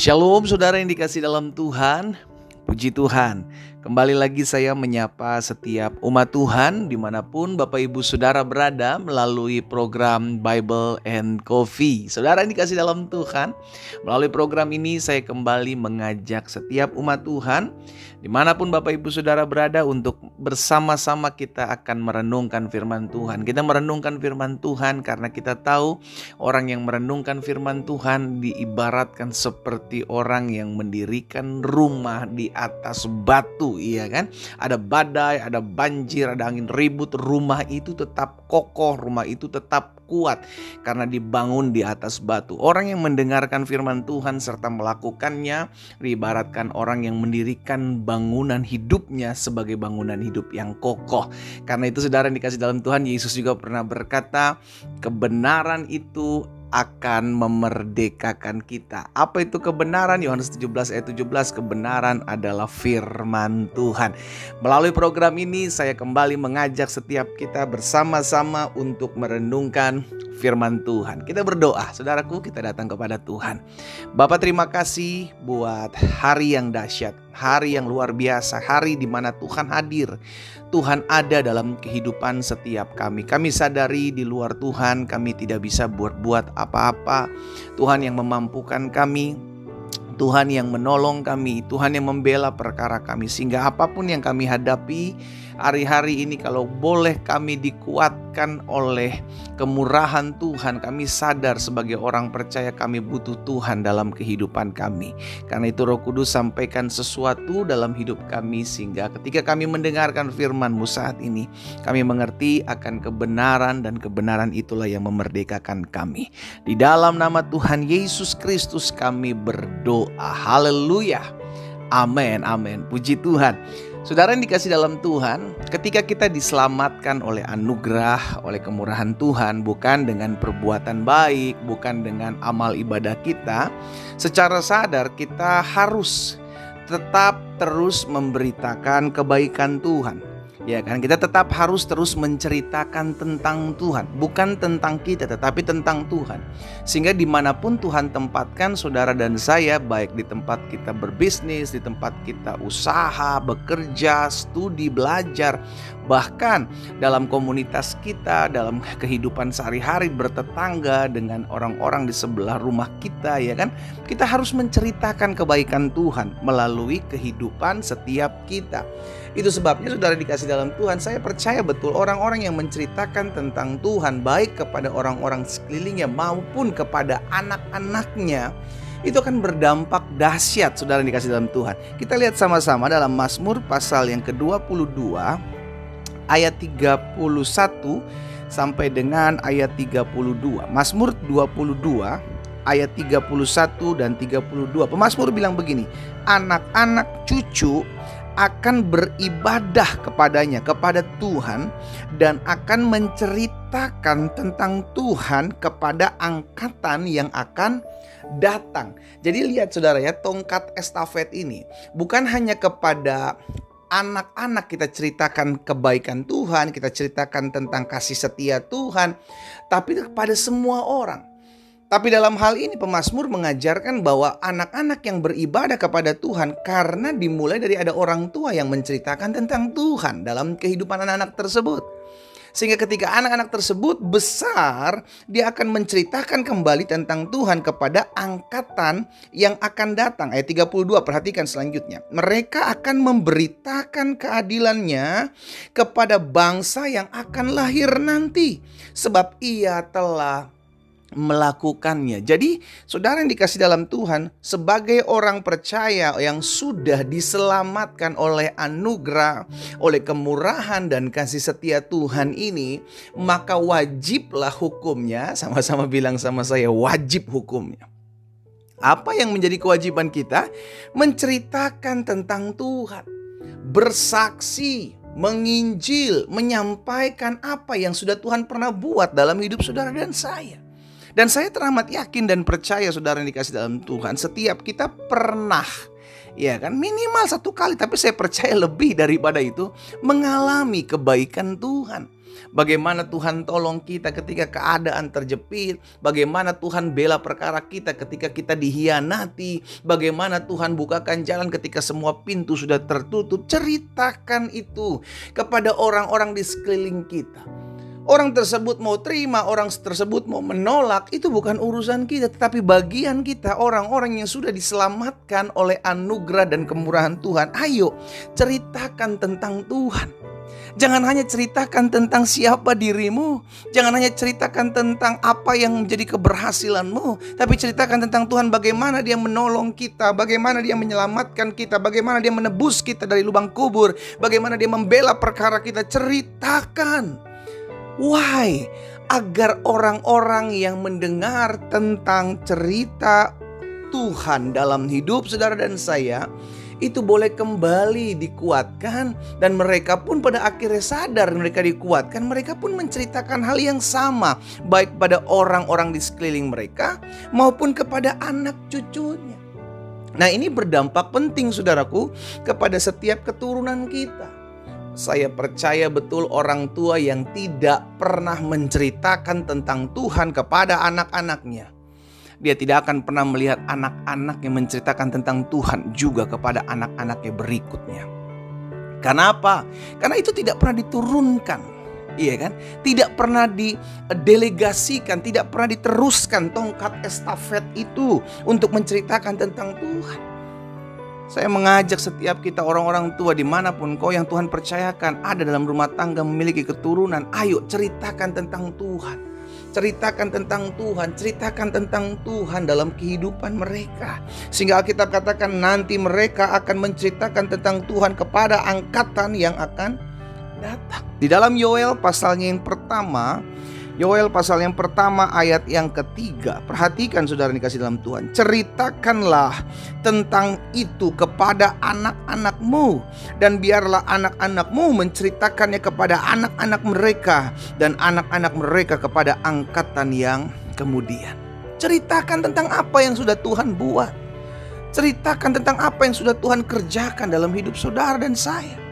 Shalom saudara yang dikasih dalam Tuhan. Puji Tuhan, kembali lagi saya menyapa setiap umat Tuhan dimanapun Bapak Ibu Saudara berada melalui program Bible and Coffee. Saudara yang dikasih dalam Tuhan, melalui program ini saya kembali mengajak setiap umat Tuhan dimanapun Bapak Ibu Saudara berada untuk bersama-sama kita akan merenungkan firman Tuhan. Kita merenungkan firman Tuhan karena kita tahu orang yang merenungkan firman Tuhan diibaratkan seperti orang yang mendirikan rumah di atas batu, iya kan? Ada badai, ada banjir, ada angin ribut, rumah itu tetap kokoh, rumah itu tetap kuat karena dibangun di atas batu. Orang yang mendengarkan firman Tuhan serta melakukannya diibaratkan orang yang mendirikan bangunan hidupnya sebagai bangunan hidup yang kokoh. Karena itu saudara yang dikasih dalam Tuhan, Yesus juga pernah berkata, kebenaran itu akan memerdekakan kita. Apa itu kebenaran? Yohanes 17 ayat 17, kebenaran adalah firman Tuhan. Melalui program ini saya kembali mengajak setiap kita bersama-sama untuk merenungkan firman Tuhan. Kita berdoa, saudaraku, kita datang kepada Tuhan. Bapa, terima kasih buat hari yang dahsyat, hari yang luar biasa, hari di mana Tuhan hadir. Tuhan ada dalam kehidupan setiap kami. Kami sadari di luar Tuhan kami tidak bisa buat apa-apa. Tuhan yang memampukan kami, Tuhan yang menolong kami, Tuhan yang membela perkara kami. Sehingga apapun yang kami hadapi hari-hari ini, kalau boleh kami dikuatkan oleh kemurahan Tuhan, kami sadar sebagai orang percaya kami butuh Tuhan dalam kehidupan kami. Karena itu Roh Kudus sampaikan sesuatu dalam hidup kami, sehingga ketika kami mendengarkan firman-Mu saat ini, kami mengerti akan kebenaran, dan kebenaran itulah yang memerdekakan kami. Di dalam nama Tuhan Yesus Kristus kami berdoa. Haleluya. Amin, amin. Puji Tuhan. Saudara yang dikasih dalam Tuhan, ketika kita diselamatkan oleh anugerah, oleh kemurahan Tuhan, bukan dengan perbuatan baik, bukan dengan amal ibadah kita, secara sadar kita harus tetap terus memberitakan kebaikan Tuhan. Ya kan, kita tetap harus terus menceritakan tentang Tuhan, bukan tentang kita tetapi tentang Tuhan. Sehingga dimanapun Tuhan tempatkan saudara dan saya, baik di tempat kita berbisnis, di tempat kita usaha, bekerja, studi, belajar, bahkan dalam komunitas kita, dalam kehidupan sehari-hari bertetangga dengan orang-orang di sebelah rumah kita, ya kan, kita harus menceritakan kebaikan Tuhan melalui kehidupan setiap kita. Itu sebabnya saudara dikasih dalam Tuhan, saya percaya betul orang-orang yang menceritakan tentang Tuhan, baik kepada orang-orang sekelilingnya maupun kepada anak-anaknya, itu akan berdampak dahsyat. Saudara yang dikasih dalam Tuhan, kita lihat sama-sama dalam Mazmur pasal yang ke-22 ayat 31 sampai dengan ayat 32. Mazmur 22 ayat 31 dan 32. Pemazmur bilang begini, anak-anak cucu akan beribadah kepadanya, kepada Tuhan, dan akan menceritakan tentang Tuhan kepada angkatan yang akan datang. Jadi lihat saudara ya, tongkat estafet ini bukan hanya kepada anak-anak kita ceritakan kebaikan Tuhan, kita ceritakan tentang kasih setia Tuhan, tapi kepada semua orang. Tapi dalam hal ini pemazmur mengajarkan bahwa anak-anak yang beribadah kepada Tuhan karena dimulai dari ada orang tua yang menceritakan tentang Tuhan dalam kehidupan anak-anak tersebut. Sehingga ketika anak-anak tersebut besar, dia akan menceritakan kembali tentang Tuhan kepada angkatan yang akan datang. Ayat 32, perhatikan selanjutnya. Mereka akan memberitakan keadilannya kepada bangsa yang akan lahir nanti, sebab ia telah melakukannya. Jadi saudara yang dikasih dalam Tuhan, sebagai orang percaya yang sudah diselamatkan oleh anugerah, oleh kemurahan dan kasih setia Tuhan ini, maka wajiblah hukumnya. Sama-sama bilang sama saya, wajib hukumnya. Apa yang menjadi kewajiban kita? Menceritakan tentang Tuhan, bersaksi, menginjil, menyampaikan apa yang sudah Tuhan pernah buat dalam hidup saudara dan saya. Dan saya teramat yakin dan percaya saudara yang dikasih dalam Tuhan, setiap kita pernah Ya kan, minimal 1 kali, tapi saya percaya lebih daripada itu mengalami kebaikan Tuhan. Bagaimana Tuhan tolong kita ketika keadaan terjepit, bagaimana Tuhan bela perkara kita ketika kita dihianati, bagaimana Tuhan bukakan jalan ketika semua pintu sudah tertutup. Ceritakan itu kepada orang-orang di sekeliling kita. Orang tersebut mau terima, orang tersebut mau menolak, itu bukan urusan kita. Tetapi bagian kita, orang-orang yang sudah diselamatkan oleh anugerah dan kemurahan Tuhan. Ayo, ceritakan tentang Tuhan. Jangan hanya ceritakan tentang siapa dirimu. Jangan hanya ceritakan tentang apa yang menjadi keberhasilanmu. Tapi ceritakan tentang Tuhan, bagaimana Dia menolong kita, bagaimana Dia menyelamatkan kita, bagaimana Dia menebus kita dari lubang kubur, bagaimana Dia membela perkara kita. Ceritakan. Why? Agar orang-orang yang mendengar tentang cerita Tuhan dalam hidup saudara dan saya itu boleh kembali dikuatkan, dan mereka pun pada akhirnya sadar mereka dikuatkan, mereka pun menceritakan hal yang sama baik pada orang-orang di sekeliling mereka maupun kepada anak cucunya. Nah, ini berdampak penting saudaraku kepada setiap keturunan kita. Saya percaya betul orang tua yang tidak pernah menceritakan tentang Tuhan kepada anak-anaknya, dia tidak akan pernah melihat anak-anak yang menceritakan tentang Tuhan juga kepada anak-anaknya berikutnya. Kenapa? Karena itu tidak pernah diturunkan, iya kan? Tidak pernah didelegasikan, tidak pernah diteruskan tongkat estafet itu untuk menceritakan tentang Tuhan. Saya mengajak setiap kita orang-orang tua dimanapun kau yang Tuhan percayakan ada dalam rumah tangga memiliki keturunan. Ayo ceritakan tentang Tuhan. Ceritakan tentang Tuhan. Ceritakan tentang Tuhan dalam kehidupan mereka. Sehingga Alkitab katakan nanti mereka akan menceritakan tentang Tuhan kepada angkatan yang akan datang. Di dalam Yoel pasalnya yang pertama, Yoel pasal yang pertama ayat yang ketiga. Perhatikan saudara dikasih dalam Tuhan. Ceritakanlah tentang itu kepada anak-anakmu, dan biarlah anak-anakmu menceritakannya kepada anak-anak mereka, dan anak-anak mereka kepada angkatan yang kemudian. Ceritakan tentang apa yang sudah Tuhan buat. Ceritakan tentang apa yang sudah Tuhan kerjakan dalam hidup saudara dan saya.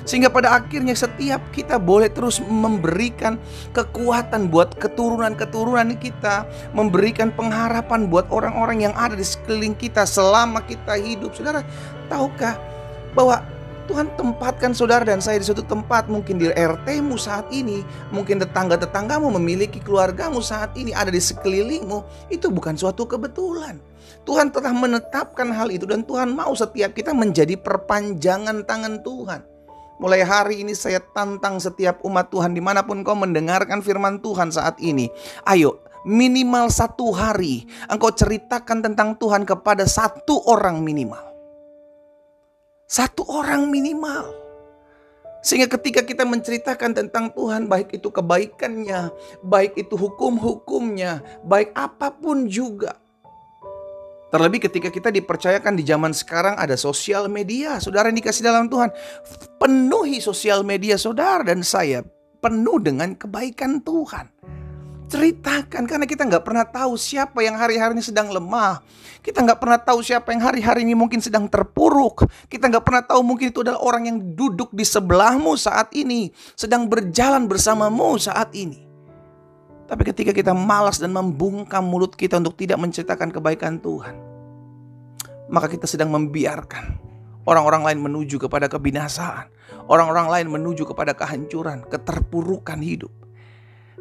Sehingga pada akhirnya setiap kita boleh terus memberikan kekuatan buat keturunan-keturunan kita, memberikan pengharapan buat orang-orang yang ada di sekeliling kita selama kita hidup. Saudara, tahukah bahwa Tuhan tempatkan saudara dan saya di suatu tempat, mungkin di RT-mu saat ini, mungkin tetangga-tetanggamu memiliki keluargamu saat ini ada di sekelilingmu. Itu bukan suatu kebetulan. Tuhan telah menetapkan hal itu, dan Tuhan mau setiap kita menjadi perpanjangan tangan Tuhan. Mulai hari ini saya tantang setiap umat Tuhan dimanapun kau mendengarkan firman Tuhan saat ini. Ayo, minimal 1 hari engkau ceritakan tentang Tuhan kepada 1 orang minimal. 1 orang minimal. Sehingga ketika kita menceritakan tentang Tuhan, baik itu kebaikannya, baik itu hukum-hukumnya, baik apapun juga. Terlebih ketika kita dipercayakan di zaman sekarang ada sosial media. Saudara yang dikasih dalam Tuhan, penuhi sosial media saudara dan saya penuh dengan kebaikan Tuhan. Ceritakan, karena kita gak pernah tahu siapa yang hari-hari ini sedang lemah. Kita gak pernah tahu siapa yang hari-hari ini mungkin sedang terpuruk. Kita gak pernah tahu mungkin itu adalah orang yang duduk di sebelahmu saat ini, sedang berjalan bersamamu saat ini. Tapi ketika kita malas dan membungkam mulut kita untuk tidak menceritakan kebaikan Tuhan, maka kita sedang membiarkan orang-orang lain menuju kepada kebinasaan, orang-orang lain menuju kepada kehancuran, keterpurukan hidup.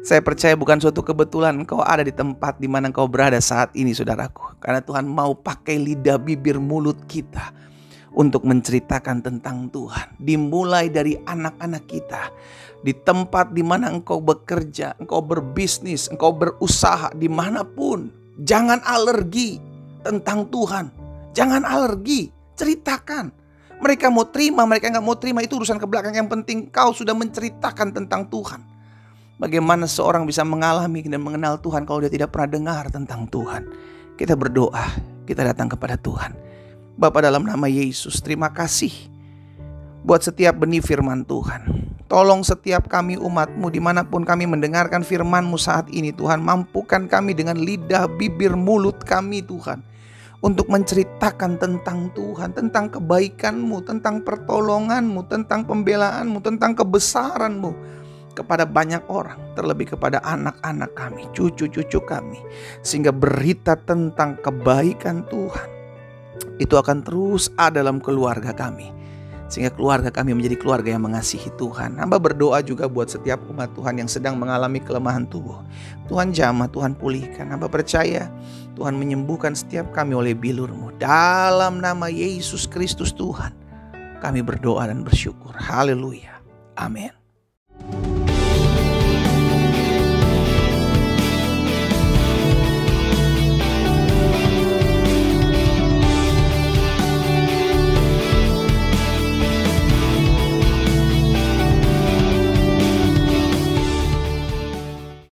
Saya percaya bukan suatu kebetulan engkau ada di tempat di mana engkau berada saat ini, saudaraku. Karena Tuhan mau pakai lidah bibir mulut kita untuk menceritakan tentang Tuhan. Dimulai dari anak-anak kita, di tempat di mana engkau bekerja, engkau berbisnis, engkau berusaha, dimanapun. Jangan alergi tentang Tuhan. Jangan alergi, ceritakan. Mereka mau terima, mereka gak mau terima, itu urusan ke belakang. Yang penting kau sudah menceritakan tentang Tuhan. Bagaimana seorang bisa mengalami dan mengenal Tuhan kalau dia tidak pernah dengar tentang Tuhan? Kita berdoa, kita datang kepada Tuhan. Bapa, dalam nama Yesus, terima kasih buat setiap benih firman Tuhan. Tolong setiap kami umat-Mu dimanapun kami mendengarkan firman-Mu saat ini, Tuhan. Mampukan kami dengan lidah bibir mulut kami, Tuhan, untuk menceritakan tentang Tuhan, tentang kebaikan-Mu, tentang pertolongan-Mu, tentang pembelaan-Mu, tentang kebesaran-Mu kepada banyak orang, terlebih kepada anak-anak kami, cucu-cucu kami, sehingga berita tentang kebaikan Tuhan itu akan terus ada dalam keluarga kami, sehingga keluarga kami menjadi keluarga yang mengasihi Tuhan. Hamba berdoa juga buat setiap umat Tuhan yang sedang mengalami kelemahan tubuh. Tuhan jamah, Tuhan pulihkan. Hamba percaya Tuhan menyembuhkan setiap kami oleh bilur-Mu. Dalam nama Yesus Kristus Tuhan, kami berdoa dan bersyukur. Haleluya. Amin.